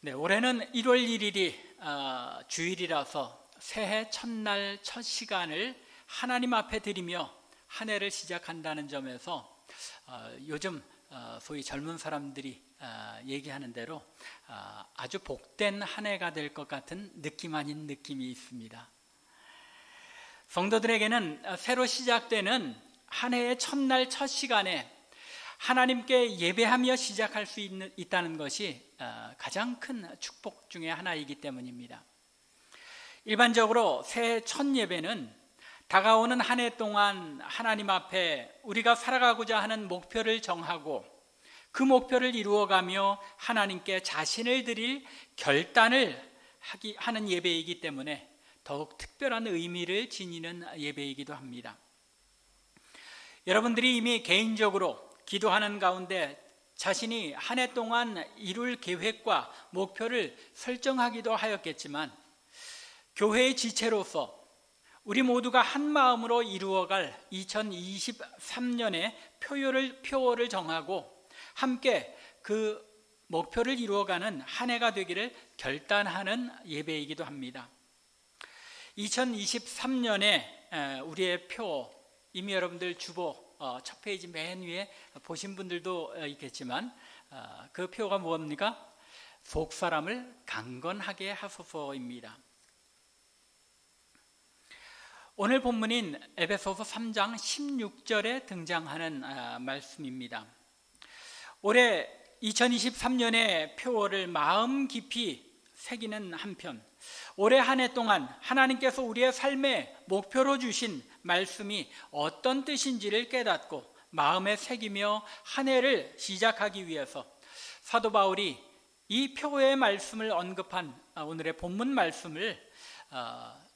네, 올해는 1월 1일이 주일이라서 새해 첫날 첫 시간을 하나님 앞에 드리며 한 해를 시작한다는 점에서 요즘 소위 젊은 사람들이 얘기하는 대로 아주 복된 한 해가 될 것 같은 느낌 아닌 느낌이 있습니다. 성도들에게는 새로 시작되는 한 해의 첫날 첫 시간에 하나님께 예배하며 시작할 수 있다는 것이 가장 큰 축복 중에 하나이기 때문입니다. 일반적으로 새해 첫 예배는 다가오는 한 해 동안 하나님 앞에 우리가 살아가고자 하는 목표를 정하고 그 목표를 이루어가며 하나님께 자신을 드릴 결단을 하는 예배이기 때문에 더욱 특별한 의미를 지니는 예배이기도 합니다. 여러분들이 이미 개인적으로 기도하는 가운데 자신이 한 해 동안 이룰 계획과 목표를 설정하기도 하였겠지만, 교회의 지체로서 우리 모두가 한 마음으로 이루어갈 2023년의 표어를 정하고 함께 그 목표를 이루어가는 한 해가 되기를 결단하는 예배이기도 합니다. 2023년에 우리의 표, 이미 여러분들 주보 첫 페이지 맨 위에 보신 분들도 있겠지만 그 표가 무엇입니까? 속사람을 강건하게 하소서입니다. 오늘 본문인 에베소서 3장 16절에 등장하는 말씀입니다. 올해 2023년의 표어를 마음 깊이 새기는 한편, 올해 한 해 동안 하나님께서 우리의 삶의 목표로 주신 말씀이 어떤 뜻인지를 깨닫고 마음에 새기며 한 해를 시작하기 위해서 사도 바울이 이 표의 말씀을 언급한 오늘의 본문 말씀을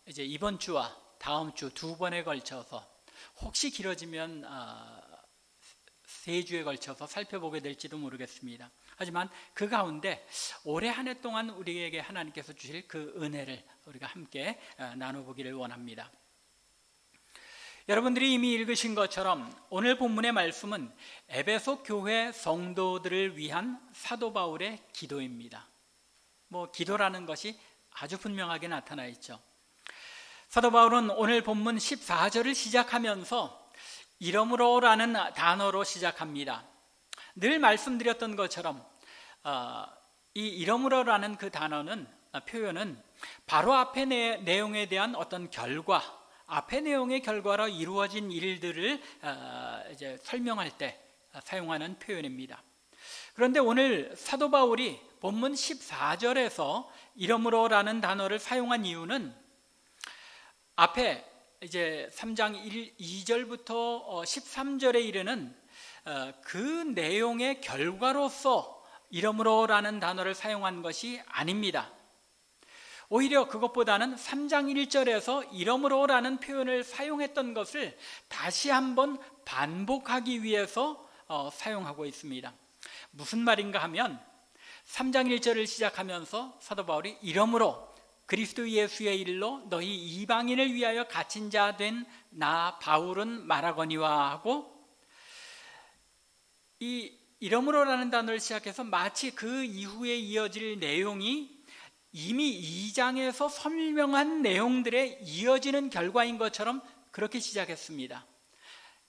이제 이번 주와 다음 주 두 번에 걸쳐서, 혹시 길어지면 세 주에 걸쳐서 살펴보게 될지도 모르겠습니다. 하지만 그 가운데 올해 한 해 동안 우리에게 하나님께서 주실 그 은혜를 우리가 함께 나눠보기를 원합니다. 여러분들이 이미 읽으신 것처럼 오늘 본문의 말씀은 에베소 교회 성도들을 위한 사도 바울의 기도입니다. 기도라는 것이 아주 분명하게 나타나 있죠. 사도 바울은 오늘 본문 14절을 시작하면서 이러므로라는 단어로 시작합니다. 늘 말씀드렸던 것처럼 이 이러므로라는 그 단어는, 표현은 바로 앞의 내용에 대한 어떤 결과, 앞의 내용의 결과로 이루어진 일들을 이제 설명할 때 사용하는 표현입니다. 그런데 오늘 사도 바울이 본문 14절에서 이러므로라는 단어를 사용한 이유는 앞에 이제 3장 2절부터 13절에 이르는 그 내용의 결과로서 이러므로라는 단어를 사용한 것이 아닙니다. 오히려 그것보다는 3장 1절에서 이러므로라는 표현을 사용했던 것을 다시 한번 반복하기 위해서 사용하고 있습니다. 무슨 말인가 하면 3장 1절을 시작하면서 사도 바울이 이러므로 그리스도 예수의 일로 너희 이방인을 위하여 갇힌 자 된 나 바울은 말하거니와 하고, 이 이러므로라는 단어를 시작해서 마치 그 이후에 이어질 내용이 이미 2장에서 설명한 내용들에 이어지는 결과인 것처럼 그렇게 시작했습니다.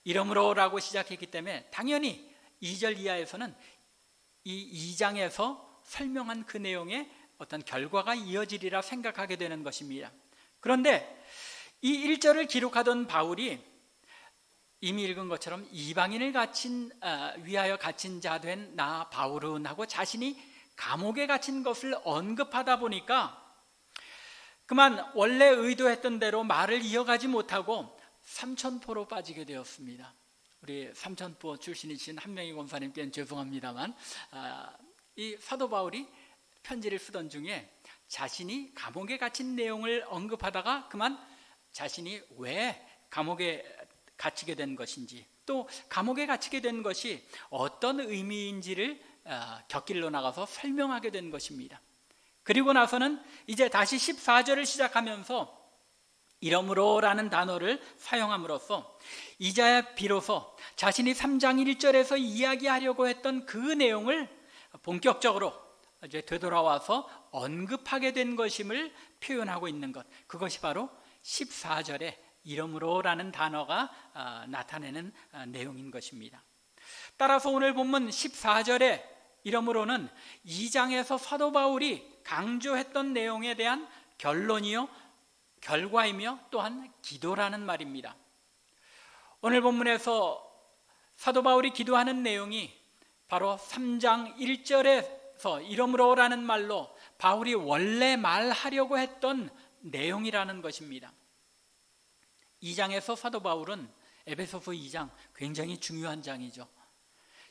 이러므로라고 시작했기 때문에 당연히 2절 이하에서는 이 2장에서 설명한 그 내용의 어떤 결과가 이어지리라 생각하게 되는 것입니다. 그런데 이 1절을 기록하던 바울이 이미 읽은 것처럼 이방인을 위하여 갇힌 자 된 나 바울은 하고 자신이 감옥에 갇힌 것을 언급하다 보니까 그만 원래 의도했던 대로 말을 이어가지 못하고 삼천포로 빠지게 되었습니다. 우리 삼천포 출신이신 한명희 권사님께는 죄송합니다만 이 사도 바울이 편지를 쓰던 중에 자신이 감옥에 갇힌 내용을 언급하다가 그만 자신이 왜 감옥에 갇히게 된 것인지, 또 감옥에 갇히게 된 것이 어떤 의미인지를 곁길로 나가서 설명하게 된 것입니다. 그리고 나서는 이제 다시 14절을 시작하면서 이러므로라는 단어를 사용함으로써 이제야 비로소 자신이 3장 1절에서 이야기하려고 했던 그 내용을 본격적으로 이제 되돌아와서 언급하게 된 것임을 표현하고 있는 것, 그것이 바로 14절에 이러므로라는 단어가 나타내는 내용인 것입니다. 따라서 오늘 본문 14절에 이러므로는 2장에서 사도 바울이 강조했던 내용에 대한 결론이요, 결과이며 또한 기도라는 말입니다. 오늘 본문에서 사도 바울이 기도하는 내용이 바로 3장 1절에서 이러므로라는 말로 바울이 원래 말하려고 했던 내용이라는 것입니다. 2장에서 사도 바울은 에베소서 2장, 굉장히 중요한 장이죠.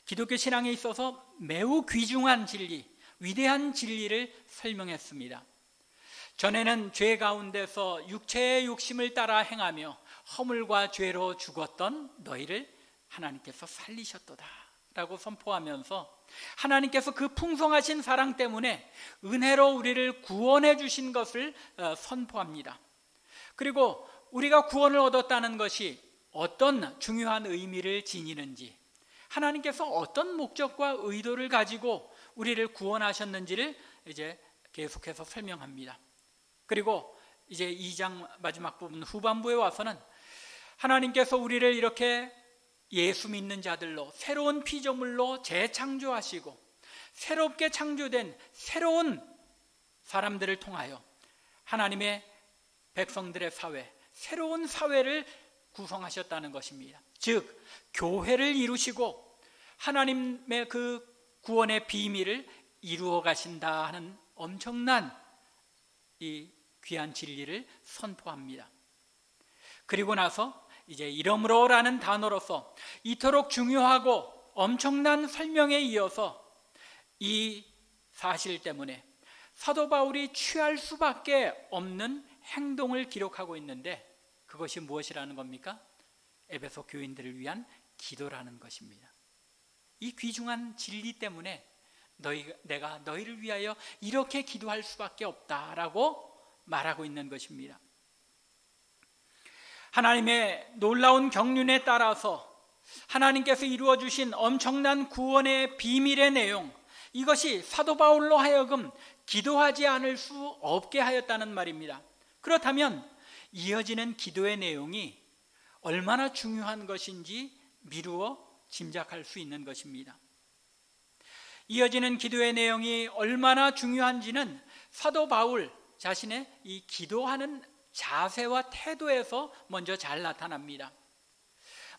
기독교 신앙에 있어서 매우 귀중한 진리, 위대한 진리를 설명했습니다. 전에는 죄 가운데서 육체의 욕심을 따라 행하며 허물과 죄로 죽었던 너희를 하나님께서 살리셨도다 라고 선포하면서 하나님께서 그 풍성하신 사랑 때문에 은혜로 우리를 구원해 주신 것을 선포합니다. 그리고 우리가 구원을 얻었다는 것이 어떤 중요한 의미를 지니는지, 하나님께서 어떤 목적과 의도를 가지고 우리를 구원하셨는지를 이제 계속해서 설명합니다. 그리고 이제 2장 마지막 부분 후반부에 와서는 하나님께서 우리를 이렇게 예수 믿는 자들로 새로운 피조물로 재창조하시고 새롭게 창조된 새로운 사람들을 통하여 하나님의 백성들의 사회, 새로운 사회를 구성하셨다는 것입니다. 즉 교회를 이루시고 하나님의 그 구원의 비밀을 이루어 가신다 하는 엄청난 이 귀한 진리를 선포합니다. 그리고 나서 이제 이러므로라는 단어로서 이토록 중요하고 엄청난 설명에 이어서 이 사실 때문에 사도 바울이 취할 수밖에 없는 행동을 기록하고 있는데, 그것이 무엇이라는 겁니까? 에베소 교인들을 위한 기도라는 것입니다. 이 귀중한 진리 때문에 내가 너희를 위하여 이렇게 기도할 수밖에 없다라고 말하고 있는 것입니다. 하나님의 놀라운 경륜에 따라서 하나님께서 이루어 주신 엄청난 구원의 비밀의 내용, 이것이 사도 바울로 하여금 기도하지 않을 수 없게 하였다는 말입니다. 그렇다면 이어지는 기도의 내용이 얼마나 중요한 것인지 미루어 짐작할 수 있는 것입니다. 이어지는 기도의 내용이 얼마나 중요한지는 사도 바울 자신의 이 기도하는 자세와 태도에서 먼저 잘 나타납니다.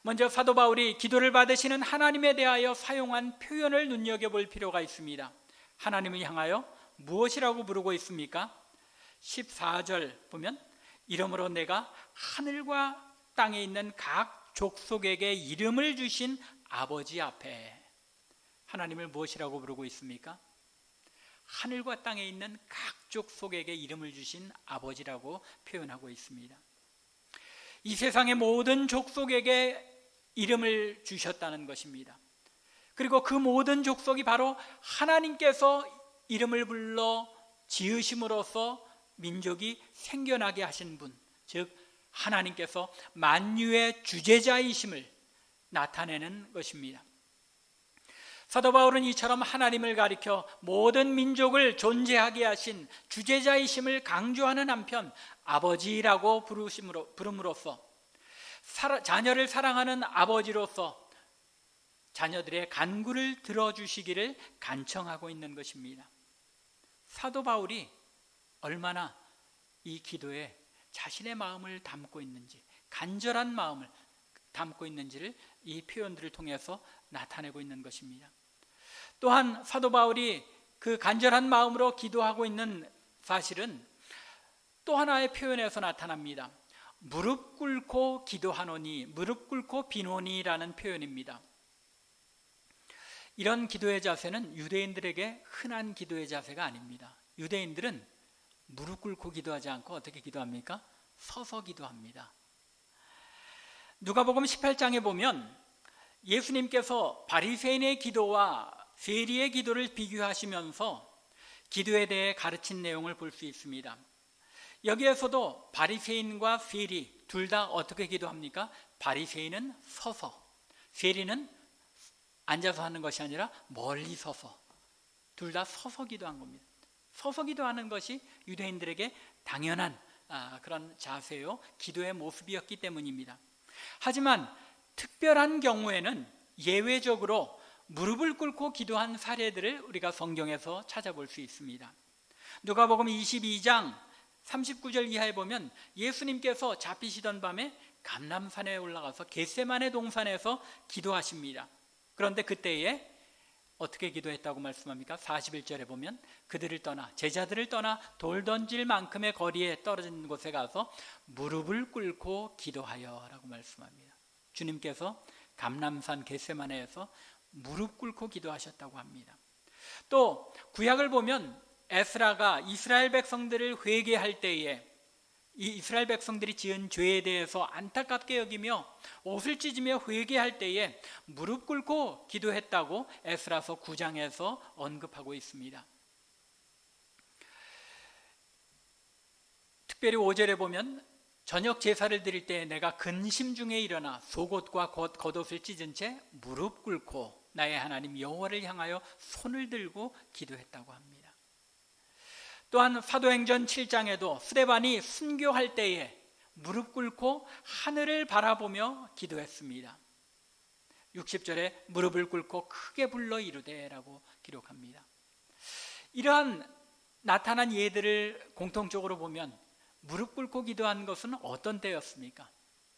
먼저 사도 바울이 기도를 받으시는 하나님에 대하여 사용한 표현을 눈여겨볼 필요가 있습니다. 하나님을 향하여 무엇이라고 부르고 있습니까? 14절 보면 이러므로 내가 하늘과 땅에 있는 각 족속에게 이름을 주신 아버지 앞에, 하나님을 무엇이라고 부르고 있습니까? 하늘과 땅에 있는 각 족속에게 이름을 주신 아버지라고 표현하고 있습니다. 이 세상의 모든 족속에게 이름을 주셨다는 것입니다. 그리고 그 모든 족속이 바로 하나님께서 이름을 불러 지으심으로써 민족이 생겨나게 하신 분, 즉 하나님께서 만유의 주재자이심을 나타내는 것입니다. 사도 바울은 이처럼 하나님을 가리켜 모든 민족을 존재하게 하신 주재자이심을 강조하는 한편 아버지라고 부름으로써 자녀를 사랑하는 아버지로서 자녀들의 간구를 들어주시기를 간청하고 있는 것입니다. 사도 바울이 얼마나 이 기도에 자신의 마음을 담고 있는지, 간절한 마음을 담고 있는지를 이 표현들을 통해서 나타내고 있는 것입니다. 또한 사도 바울이 그 간절한 마음으로 기도하고 있는 사실은 또 하나의 표현에서 나타납니다. 무릎 꿇고 기도하노니, 무릎 꿇고 비노니라는 표현입니다. 이런 기도의 자세는 유대인들에게 흔한 기도의 자세가 아닙니다. 유대인들은 무릎 꿇고 기도하지 않고 어떻게 기도합니까? 서서 기도합니다. 누가복음 18장에 보면 예수님께서 바리새인의 기도와 세리의 기도를 비교하시면서 기도에 대해 가르친 내용을 볼 수 있습니다. 여기에서도 바리새인과 세리 둘 다 어떻게 기도합니까? 바리새인은 서서, 세리는 앉아서 하는 것이 아니라 멀리 서서 둘 다 서서 기도한 겁니다. 서서 기도하는 것이 유대인들에게 당연한 그런 자세요, 기도의 모습이었기 때문입니다. 하지만 특별한 경우에는 예외적으로 무릎을 꿇고 기도한 사례들을 우리가 성경에서 찾아볼 수 있습니다. 누가복음 22장 39절 이하에 보면 예수님께서 잡히시던 밤에 감람산에 올라가서 겟세마네 동산에서 기도하십니다. 그런데 그때에 어떻게 기도했다고 말씀합니까? 41절에 보면 그들을 떠나, 제자들을 떠나 돌 던질 만큼의 거리에 떨어진 곳에 가서 무릎을 꿇고 기도하여 라고 말씀합니다. 주님께서 감람산 겟세마네에서 무릎 꿇고 기도하셨다고 합니다. 또 구약을 보면 에스라가 이스라엘 백성들을 회개할 때에 이 이스라엘 백성들이 지은 죄에 대해서 안타깝게 여기며 옷을 찢으며 회개할 때에 무릎 꿇고 기도했다고 에스라서 9장에서 언급하고 있습니다. 특별히 5절에 보면 저녁 제사를 드릴 때 내가 근심 중에 일어나 속옷과 겉옷을 찢은 채 무릎 꿇고 나의 하나님 여호와를 향하여 손을 들고 기도했다고 합니다. 또한 사도행전 7장에도 스데반이 순교할 때에 무릎 꿇고 하늘을 바라보며 기도했습니다. 60절에 무릎을 꿇고 크게 불러 이르되 라고 기록합니다. 이러한 나타난 예들을 공통적으로 보면 무릎 꿇고 기도한 것은 어떤 때였습니까?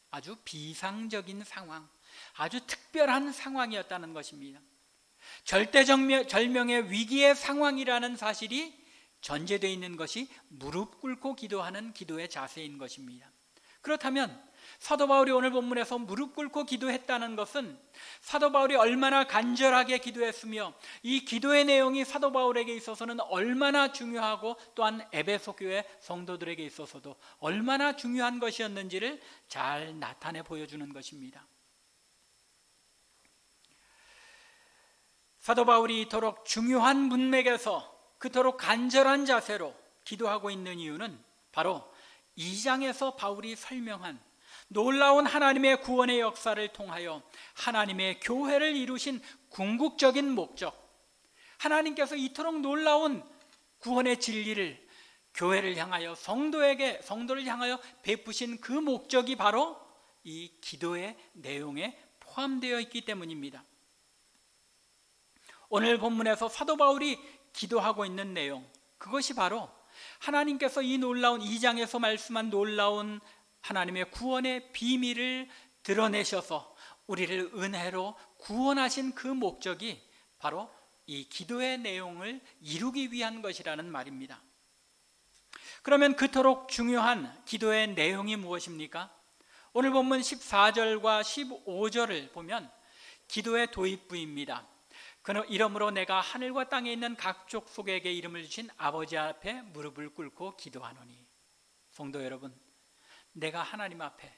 아주 비상적인 상황, 아주 특별한 상황이었다는 것입니다. 절대절명의 위기의 상황이라는 사실이 전제되어 있는 것이 무릎 꿇고 기도하는 기도의 자세인 것입니다. 그렇다면 사도 바울이 오늘 본문에서 무릎 꿇고 기도했다는 것은 사도 바울이 얼마나 간절하게 기도했으며 이 기도의 내용이 사도 바울에게 있어서는 얼마나 중요하고 또한 에베소 교회 성도들에게 있어서도 얼마나 중요한 것이었는지를 잘 나타내 보여주는 것입니다. 사도 바울이 이토록 중요한 문맥에서 그토록 간절한 자세로 기도하고 있는 이유는 바로 2장에서 바울이 설명한 놀라운 하나님의 구원의 역사를 통하여 하나님의 교회를 이루신 궁극적인 목적, 하나님께서 이토록 놀라운 구원의 진리를 교회를 향하여 성도를 향하여 베푸신 그 목적이 바로 이 기도의 내용에 포함되어 있기 때문입니다. 오늘 본문에서 사도 바울이 기도하고 있는 내용, 그것이 바로 하나님께서 이 놀라운 2장에서 말씀한 놀라운 하나님의 구원의 비밀을 드러내셔서 우리를 은혜로 구원하신 그 목적이 바로 이 기도의 내용을 이루기 위한 것이라는 말입니다. 그러면 그토록 중요한 기도의 내용이 무엇입니까? 오늘 본문 14절과 15절을 보면 기도의 도입부입니다. 이러므로 내가 하늘과 땅에 있는 각 족속에게 이름을 주신 아버지 앞에 무릎을 꿇고 기도하노니. 성도 여러분, 내가 하나님 앞에,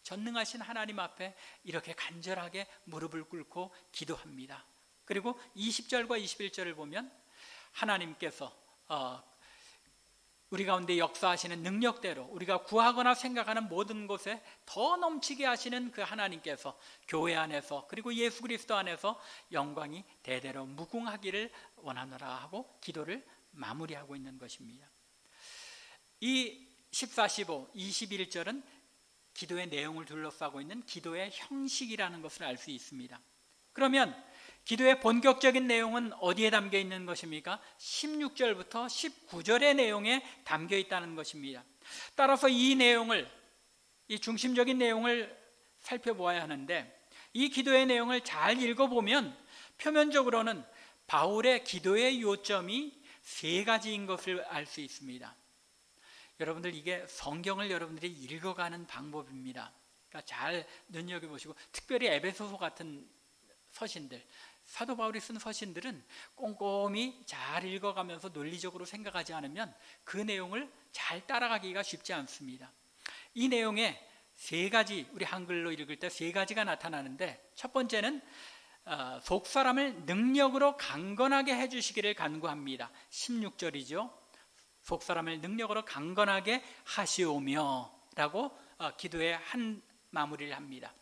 전능하신 하나님 앞에 이렇게 간절하게 무릎을 꿇고 기도합니다. 그리고 20절과 21절을 보면 하나님께서 우리 가운데 역사하시는 능력대로 우리가 구하거나 생각하는 모든 곳에 더 넘치게 하시는 그 하나님께서 교회 안에서 그리고 예수 그리스도 안에서 영광이 대대로 무궁하기를 원하노라 하고 기도를 마무리하고 있는 것입니다. 이 14, 15, 21절은 기도의 내용을 둘러싸고 있는 기도의 형식이라는 것을 알 수 있습니다. 그러면 기도의 본격적인 내용은 어디에 담겨 있는 것입니까? 16절부터 19절의 내용에 담겨 있다는 것입니다. 따라서 이 중심적인 내용을 살펴보아야 하는데, 이 기도의 내용을 잘 읽어보면 표면적으로는 바울의 기도의 요점이 세 가지인 것을 알 수 있습니다. 여러분들, 이게 성경을 여러분들이 읽어가는 방법입니다. 그러니까 잘 눈여겨보시고, 특별히 에베소서 같은 서신들, 사도 바울이 쓴 서신들은 꼼꼼히 잘 읽어가면서 논리적으로 생각하지 않으면 그 내용을 잘 따라가기가 쉽지 않습니다. 이 내용에 세 가지, 우리 한글로 읽을 때 세 가지가 나타나는데, 첫 번째는 속사람을 능력으로 강건하게 해주시기를 간구합니다. 16절이죠. 속사람을 능력으로 강건하게 하시오며 라고 기도의 한 마무리를 합니다.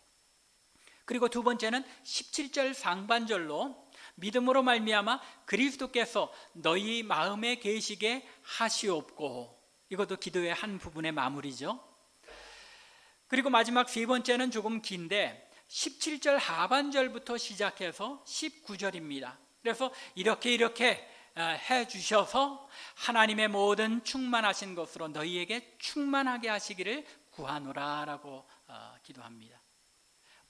그리고 두 번째는 17절 상반절로 믿음으로 말미암아 그리스도께서 너희 마음에 계시게 하시옵고. 이것도 기도의 한 부분의 마무리죠. 그리고 마지막 세 번째는 조금 긴데 17절 하반절부터 시작해서 19절입니다. 그래서 이렇게 해 주셔서 하나님의 모든 충만하신 것으로 너희에게 충만하게 하시기를 구하노라 라고 기도합니다.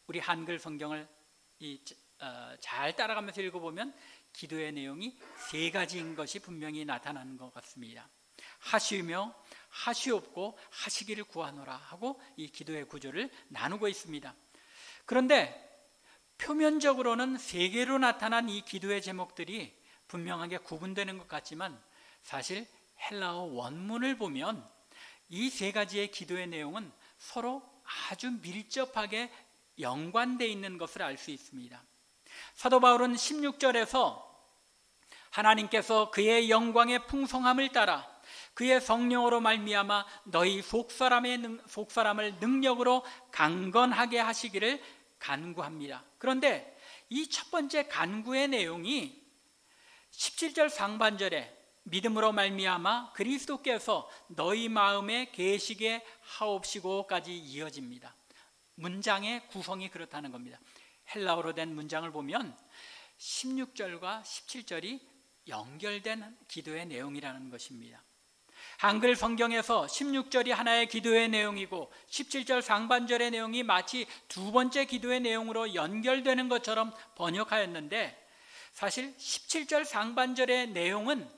우리 한글 성경을 잘 따라가면서 읽어보면 기도의 내용이 세 가지인 것이 분명히 나타나는 것 같습니다. 하시며 하시옵고 하시기를 구하노라 하고 이 기도의 구조를 나누고 있습니다. 그런데 표면적으로는 세 개로 나타난 이 기도의 제목들이 분명하게 구분되는 것 같지만 사실 헬라어 원문을 보면 이 세 가지의 기도의 내용은 서로 아주 밀접하게 연관되어 있는 것을 알 수 있습니다. 사도 바울은 16절에서 하나님께서 그의 영광의 풍성함을 따라 그의 성령으로 말미암아 너희 속사람을 능력으로 강건하게 하시기를 간구합니다. 그런데 이 첫 번째 간구의 내용이 17절 상반절에 믿음으로 말미암아 그리스도께서 너희 마음에 계시게 하옵시고까지 이어집니다. 문장의 구성이 그렇다는 겁니다. 헬라어로 된 문장을 보면 16절과 17절이 연결된 기도의 내용이라는 것입니다. 한글 성경에서 16절이 하나의 기도의 내용이고 17절 상반절의 내용이 마치 두 번째 기도의 내용으로 연결되는 것처럼 번역하였는데 사실 17절 상반절의 내용은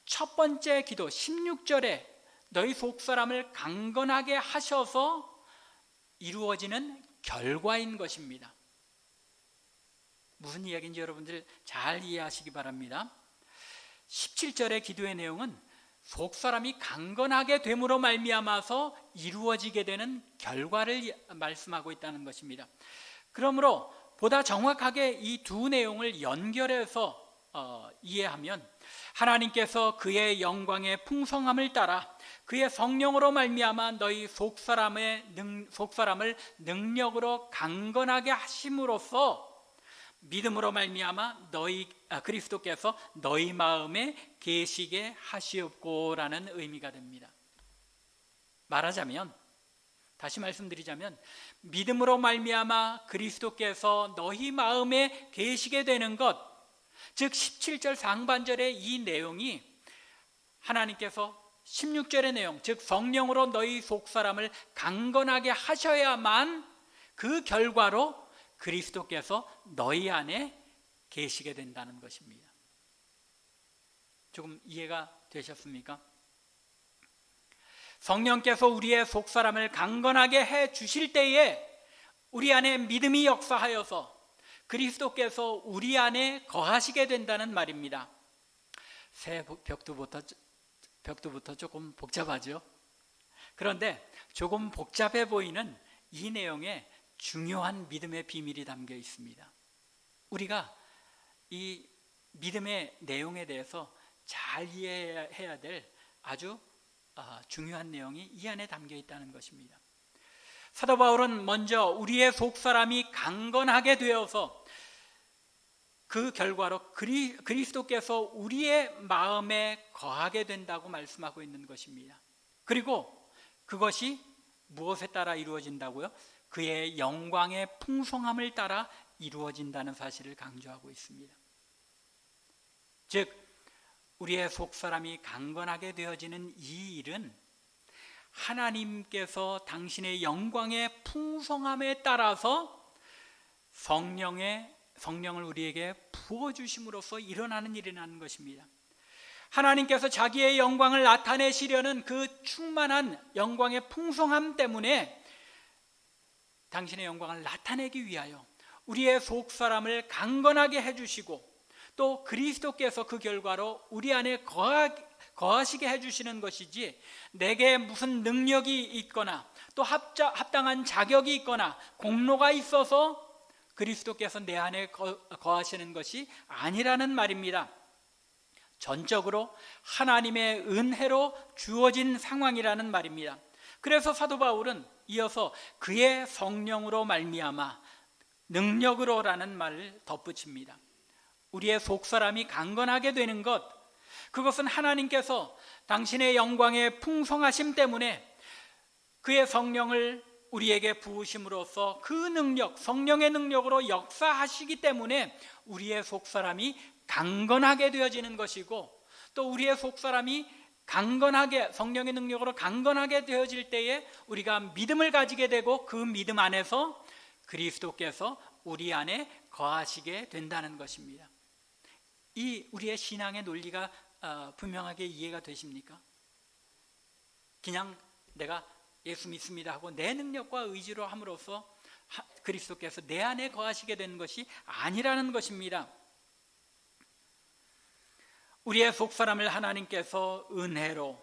첫 번째 기도 16절에 너희 속사람을 강건하게 하셔서 이루어지는 결과인 것입니다. 무슨 이야기인지 여러분들 잘 이해하시기 바랍니다. 17절의 기도의 내용은 속사람이 강건하게 됨으로 말미암아서 이루어지게 되는 결과를 말씀하고 있다는 것입니다. 그러므로 보다 정확하게 이 두 내용을 연결해서 이해하면 하나님께서 그의 영광의 풍성함을 따라 그의 성령으로 말미암아 너희 속사람을 능력으로 강건하게 하심으로써 믿음으로 말미암아 그리스도께서 너희 마음에 계시게 하시옵고라는 의미가 됩니다. 말하자면, 다시 말씀드리자면 믿음으로 말미암아 그리스도께서 너희 마음에 계시게 되는 것, 즉 17절 상반절의 이 내용이 하나님께서 16절의 내용, 즉 성령으로 너희 속사람을 강건하게 하셔야만 그 결과로 그리스도께서 너희 안에 계시게 된다는 것입니다. 조금 이해가 되셨습니까? 성령께서 우리의 속사람을 강건하게 해 주실 때에 우리 안에 믿음이 역사하여서 그리스도께서 우리 안에 거하시게 된다는 말입니다. 새 벽두부터 조금 복잡하죠. 그런데 조금 복잡해 보이는 이 내용에 중요한 믿음의 비밀이 담겨 있습니다. 우리가 이 믿음의 내용에 대해서 잘 이해해야 될 아주 중요한 내용이 이 안에 담겨 있다는 것입니다. 사도 바울은 먼저 우리의 속사람이 강건하게 되어서 그 결과로 그리스도께서 우리의 마음에 거하게 된다고 말씀하고 있는 것입니다. 그리고 그것이 무엇에 따라 이루어진다고요? 그의 영광의 풍성함을 따라 이루어진다는 사실을 강조하고 있습니다. 즉 우리의 속사람이 강건하게 되어지는 이 일은 하나님께서 당신의 영광의 풍성함에 따라서 성령을 우리에게 부어주심으로써 일어나는 일이라는 것입니다. 하나님께서 자기의 영광을 나타내시려는 그 충만한 영광의 풍성함 때문에 당신의 영광을 나타내기 위하여 우리의 속사람을 강건하게 해주시고 또 그리스도께서 그 결과로 우리 안에 거하시게 해주시는 것이지, 내게 무슨 능력이 있거나 또 합당한 자격이 있거나 공로가 있어서 그리스도께서 내 안에 거하시는 것이 아니라는 말입니다. 전적으로 하나님의 은혜로 주어진 상황이라는 말입니다. 그래서 사도 바울은 이어서 그의 성령으로 말미암아 능력으로라는 말을 덧붙입니다. 우리의 속사람이 강건하게 되는 것, 그것은 하나님께서 당신의 영광의 풍성하심 때문에 그의 성령을 우리에게 부으심으로써 그 능력, 성령의 능력으로 역사하시기 때문에 우리의 속사람이 강건하게 되어지는 것이고, 또 우리의 속사람이 강건하게, 성령의 능력으로 강건하게 되어질 때에 우리가 믿음을 가지게 되고 그 믿음 안에서 그리스도께서 우리 안에 거하시게 된다는 것입니다. 이 우리의 신앙의 논리가 분명하게 이해가 되십니까? 그냥 내가 예수 믿습니다 하고 내 능력과 의지로 함으로써 그리스도께서 내 안에 거하시게 되는 것이 아니라는 것입니다. 우리의 속사람을 하나님께서 은혜로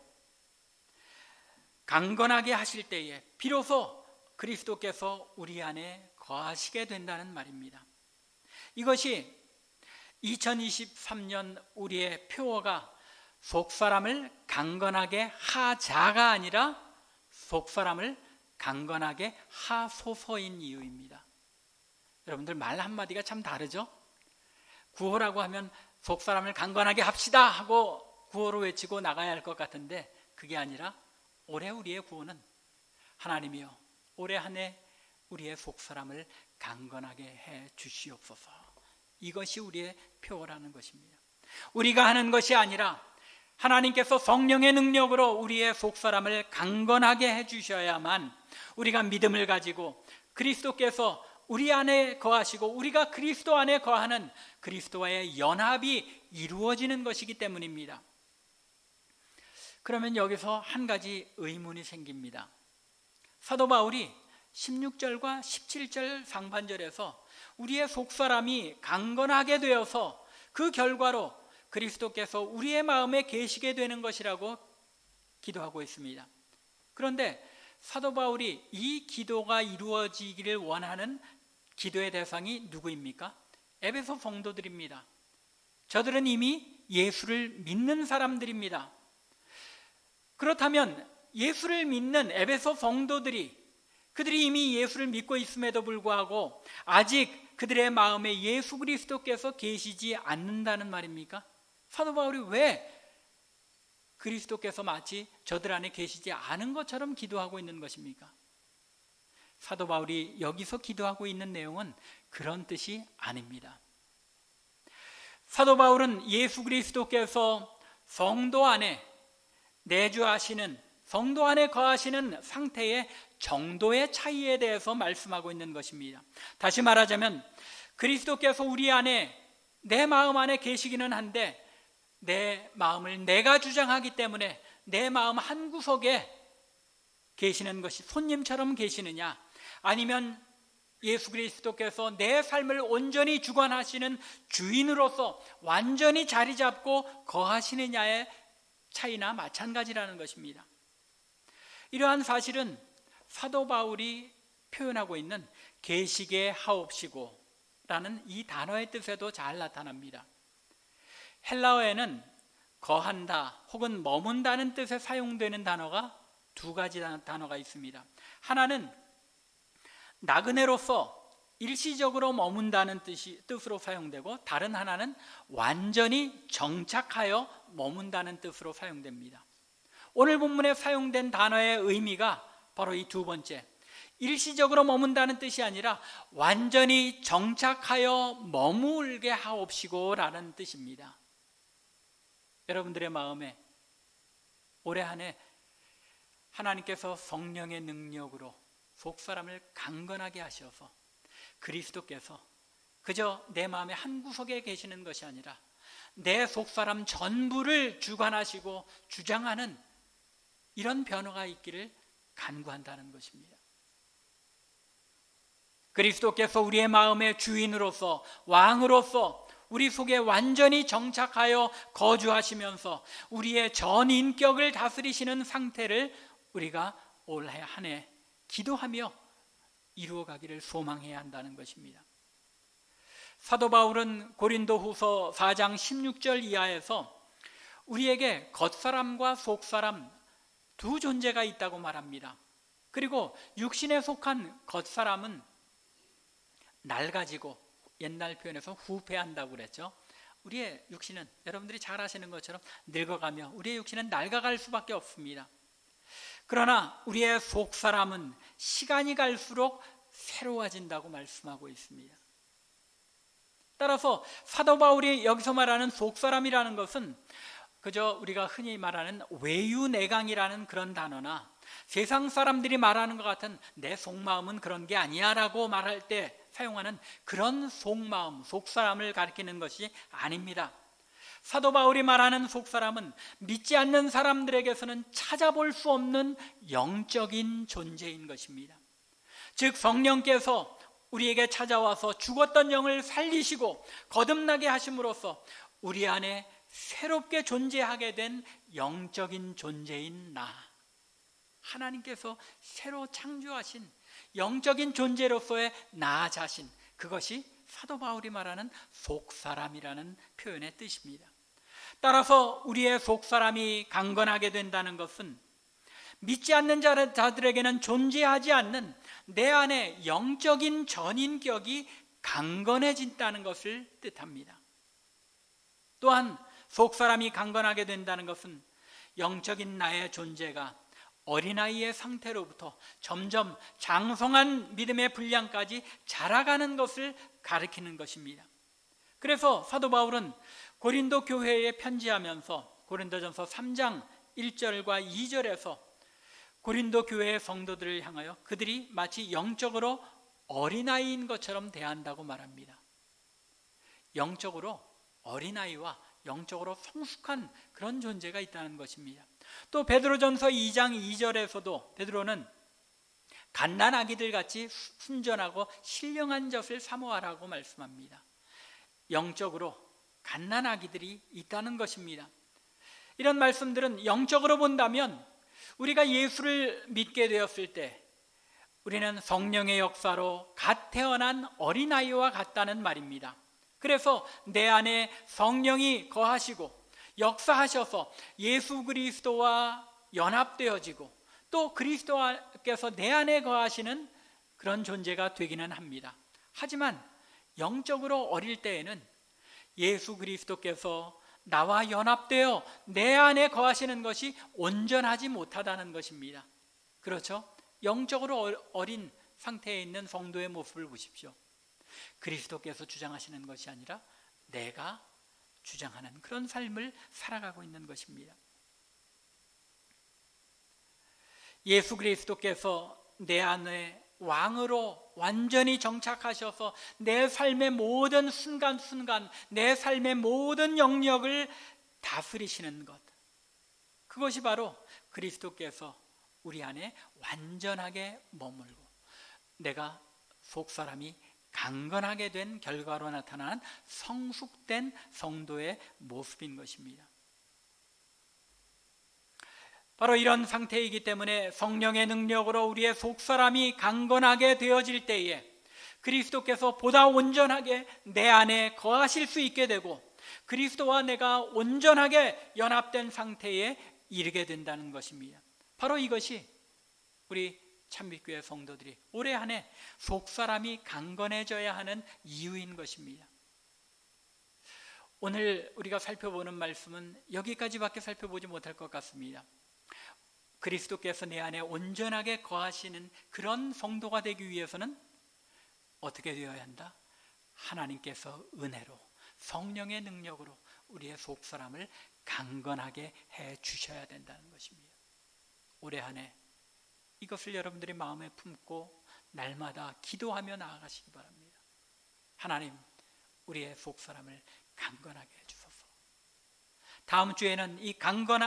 강건하게 하실 때에 비로소 그리스도께서 우리 안에 거하시게 된다는 말입니다. 이것이 2023년 우리의 표어가 속사람을 강건하게 하자가 아니라 속사람을 강건하게 하소서인 이유입니다. 여러분들 말 한마디가 참 다르죠? 구호라고 하면 속사람을 강건하게 합시다 하고 구호로 외치고 나가야 할 것 같은데, 그게 아니라 올해 우리의 구호는 하나님이여 올해 한 해 우리의 속사람을 강건하게 해 주시옵소서. 이것이 우리의 표어라는 것입니다. 우리가 하는 것이 아니라 하나님께서 성령의 능력으로 우리의 속사람을 강건하게 해 주셔야만 우리가 믿음을 가지고 그리스도께서 우리 안에 거하시고 우리가 그리스도 안에 거하는 그리스도와의 연합이 이루어지는 것이기 때문입니다. 그러면 여기서 한 가지 의문이 생깁니다. 사도 바울이 16절과 17절 상반절에서 우리의 속사람이 강건하게 되어서 그 결과로 그리스도께서 우리의 마음에 계시게 되는 것이라고 기도하고 있습니다. 그런데 사도 바울이 이 기도가 이루어지기를 원하는 기도의 대상이 누구입니까? 에베소 성도들입니다. 저들은 이미 예수를 믿는 사람들입니다. 그렇다면 예수를 믿는 에베소 성도들이, 그들이 이미 예수를 믿고 있음에도 불구하고 아직 그들의 마음에 예수 그리스도께서 계시지 않는다는 말입니까? 사도 바울이 왜 그리스도께서 마치 저들 안에 계시지 않은 것처럼 기도하고 있는 것입니까? 사도 바울이 여기서 기도하고 있는 내용은 그런 뜻이 아닙니다. 사도 바울은 예수 그리스도께서 성도 안에 내주하시는, 성도 안에 거하시는 상태의 정도의 차이에 대해서 말씀하고 있는 것입니다. 다시 말하자면 그리스도께서 우리 안에, 내 마음 안에 계시기는 한데 내 마음을 내가 주장하기 때문에 내 마음 한구석에 계시는 것이 손님처럼 계시느냐, 아니면 예수 그리스도께서 내 삶을 온전히 주관하시는 주인으로서 완전히 자리 잡고 거하시느냐의 차이나 마찬가지라는 것입니다. 이러한 사실은 사도 바울이 표현하고 있는 계시게 하옵시고 라는 이 단어의 뜻에도 잘 나타납니다. 헬라어에는 거한다 혹은 머문다는 뜻에 사용되는 단어가 두 가지 단어가 있습니다. 하나는 나그네로서 일시적으로 머문다는 뜻으로 사용되고, 다른 하나는 완전히 정착하여 머문다는 뜻으로 사용됩니다. 오늘 본문에 사용된 단어의 의미가 바로 이 두 번째, 일시적으로 머문다는 뜻이 아니라 완전히 정착하여 머물게 하옵시고 라는 뜻입니다. 여러분들의 마음에 올해 한 해 하나님께서 성령의 능력으로 속사람을 강건하게 하셔서 그리스도께서 그저 내 마음의 한구석에 계시는 것이 아니라 내 속사람 전부를 주관하시고 주장하는 이런 변화가 있기를 간구한다는 것입니다. 그리스도께서 우리의 마음의 주인으로서, 왕으로서 우리 속에 완전히 정착하여 거주하시면서 우리의 전 인격을 다스리시는 상태를 우리가 올해 한 해 기도하며 이루어가기를 소망해야 한다는 것입니다. 사도 바울은 고린도후서 4장 16절 이하에서 우리에게 겉사람과 속사람 두 존재가 있다고 말합니다. 그리고 육신에 속한 겉사람은 낡아지고, 옛날 표현에서 후패한다고 그랬죠. 우리의 육신은 여러분들이 잘 아시는 것처럼 늙어가며 우리의 육신은 낡아갈 수밖에 없습니다. 그러나 우리의 속사람은 시간이 갈수록 새로워진다고 말씀하고 있습니다. 따라서 사도 바울이 여기서 말하는 속사람이라는 것은 그저 우리가 흔히 말하는 외유내강이라는 그런 단어나 세상 사람들이 말하는 것 같은 내 속마음은 그런 게 아니야 라고 말할 때 사용하는 그런 속마음, 속사람을 가리키는 것이 아닙니다. 사도 바울이 말하는 속사람은 믿지 않는 사람들에게서는 찾아볼 수 없는 영적인 존재인 것입니다. 즉 성령께서 우리에게 찾아와서 죽었던 영을 살리시고 거듭나게 하심으로써 우리 안에 새롭게 존재하게 된 영적인 존재인 나, 하나님께서 새로 창조하신 영적인 존재로서의 나 자신, 그것이 사도 바울이 말하는 속사람이라는 표현의 뜻입니다. 따라서 우리의 속사람이 강건하게 된다는 것은 믿지 않는 자들에게는 존재하지 않는 내 안에 영적인 전인격이 강건해진다는 것을 뜻합니다. 또한 속사람이 강건하게 된다는 것은 영적인 나의 존재가 어린아이의 상태로부터 점점 장성한 믿음의 분량까지 자라가는 것을 가리키는 것입니다. 그래서 사도 바울은 고린도 교회에 편지하면서 고린도전서 3장 1절과 2절에서 고린도 교회의 성도들을 향하여 그들이 마치 영적으로 어린아이인 것처럼 대한다고 말합니다. 영적으로 어린아이와 영적으로 성숙한 그런 존재가 있다는 것입니다. 또 베드로전서 2장 2절에서도 베드로는 갓난아기들 같이 순전하고 신령한 젖을 사모하라고 말씀합니다. 영적으로 갓난아기들이 있다는 것입니다. 이런 말씀들은 영적으로 본다면 우리가 예수를 믿게 되었을 때 우리는 성령의 역사로 갓 태어난 어린아이와 같다는 말입니다. 그래서 내 안에 성령이 거하시고 역사하셔서 예수 그리스도와 연합되어지고 또 그리스도께서 내 안에 거하시는 그런 존재가 되기는 합니다. 하지만 영적으로 어릴 때에는 예수 그리스도께서 나와 연합되어 내 안에 거하시는 것이 온전하지 못하다는 것입니다. 그렇죠? 영적으로 어린 상태에 있는 성도의 모습을 보십시오. 그리스도께서 주장하시는 것이 아니라 내가 주장하는 그런 삶을 살아가고 있는 것입니다. 예수 그리스도께서 내 안에 왕으로 완전히 정착하셔서 내 삶의 모든 순간순간, 내 삶의 모든 영역을 다스리시는 것, 그것이 바로 그리스도께서 우리 안에 완전하게 머물고 내가 속사람이 강건하게 된 결과로 나타난 성숙된 성도의 모습인 것입니다. 바로 이런 상태이기 때문에 성령의 능력으로 우리의 속사람이 강건하게 되어질 때에 그리스도께서 보다 온전하게 내 안에 거하실 수 있게 되고 그리스도와 내가 온전하게 연합된 상태에 이르게 된다는 것입니다. 바로 이것이 우리 참빛교회 성도들이 올해 한 해 속사람이 강건해져야 하는 이유인 것입니다. 오늘 우리가 살펴보는 말씀은 여기까지밖에 살펴보지 못할 것 같습니다. 그리스도께서 내 안에 온전하게 거하시는 그런 성도가 되기 위해서는 어떻게 되어야 한다? 하나님께서 은혜로 성령의 능력으로 우리의 속사람을 강건하게 해 주셔야 된다는 것입니다. 올해 한 해 이것을 여러분들이 마음에 품고 날마다 기도하며 나아가시기 바랍니다. 하나님, 우리의 속사람을 강건하게 해주소서. 다음 주에는 이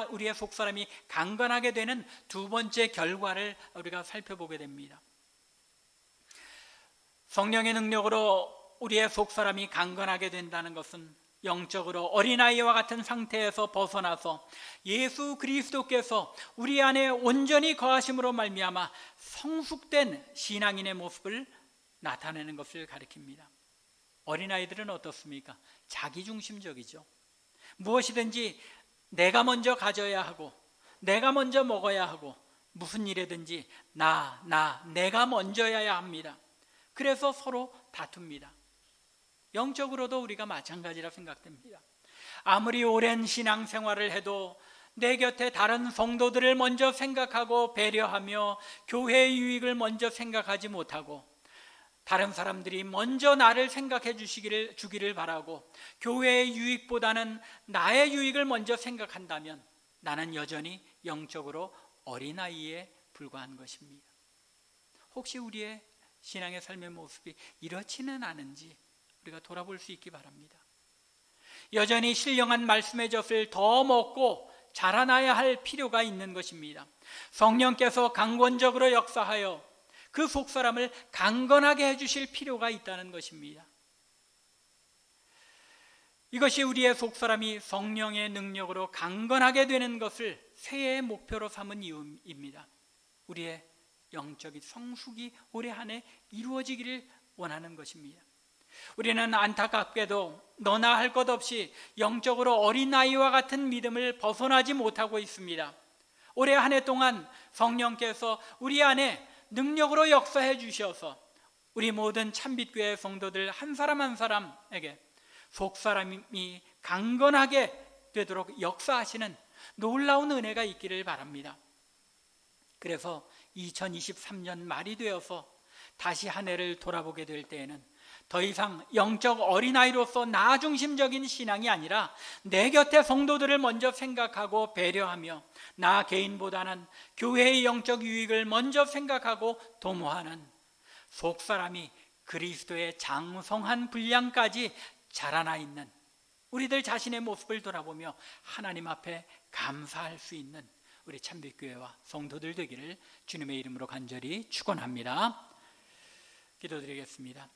우리의 속사람이 강건하게 되는 두 번째 결과를 우리가 살펴보게 됩니다. 성령의 능력으로 우리의 속사람이 강건하게 된다는 것은 영적으로 어린아이와 같은 상태에서 벗어나서 예수 그리스도께서 우리 안에 온전히 거하심으로 말미암아 성숙된 신앙인의 모습을 나타내는 것을 가리킵니다. 어린아이들은 어떻습니까? 자기중심적이죠. 무엇이든지 내가 먼저 가져야 하고 내가 먼저 먹어야 하고 무슨 일이든지 내가 먼저여야 합니다. 그래서 서로 다툽니다. 영적으로도 우리가 마찬가지라 생각됩니다. 아무리 오랜 신앙생활을 해도 내 곁에 다른 성도들을 먼저 생각하고 배려하며 교회의 유익을 먼저 생각하지 못하고 다른 사람들이 먼저 나를 생각해 주기를 바라고 교회의 유익보다는 나의 유익을 먼저 생각한다면 나는 여전히 영적으로 어린아이에 불과한 것입니다. 혹시 우리의 신앙의 삶의 모습이 이렇지는 않은지 우리가 돌아볼 수 있기 바랍니다. 여전히 신령한 말씀의 젖을 더 먹고 자라나야 할 필요가 있는 것입니다. 성령께서 강권적으로 역사하여 그 속사람을 강건하게 해주실 필요가 있다는 것입니다. 이것이 우리의 속사람이 성령의 능력으로 강건하게 되는 것을 새해의 목표로 삼은 이유입니다. 우리의 영적인 성숙이 올해 한 해 이루어지기를 원하는 것입니다. 우리는 안타깝게도 너나 할 것 없이 영적으로 어린아이와 같은 믿음을 벗어나지 못하고 있습니다. 올해 한 해 동안 성령께서 우리 안에 능력으로 역사해 주셔서 우리 모든 참빛교회 성도들 한 사람 한 사람에게 속사람이 강건하게 되도록 역사하시는 놀라운 은혜가 있기를 바랍니다. 그래서 2023년 말이 되어서 다시 한 해를 돌아보게 될 때에는 더 이상 영적 어린아이로서 나 중심적인 신앙이 아니라 내 곁에 성도들을 먼저 생각하고 배려하며 나 개인보다는 교회의 영적 유익을 먼저 생각하고 도모하는 속사람이 그리스도의 장성한 분량까지 자라나 있는 우리들 자신의 모습을 돌아보며 하나님 앞에 감사할 수 있는 우리 참빛교회와 성도들 되기를 주님의 이름으로 간절히 축원합니다. 기도드리겠습니다.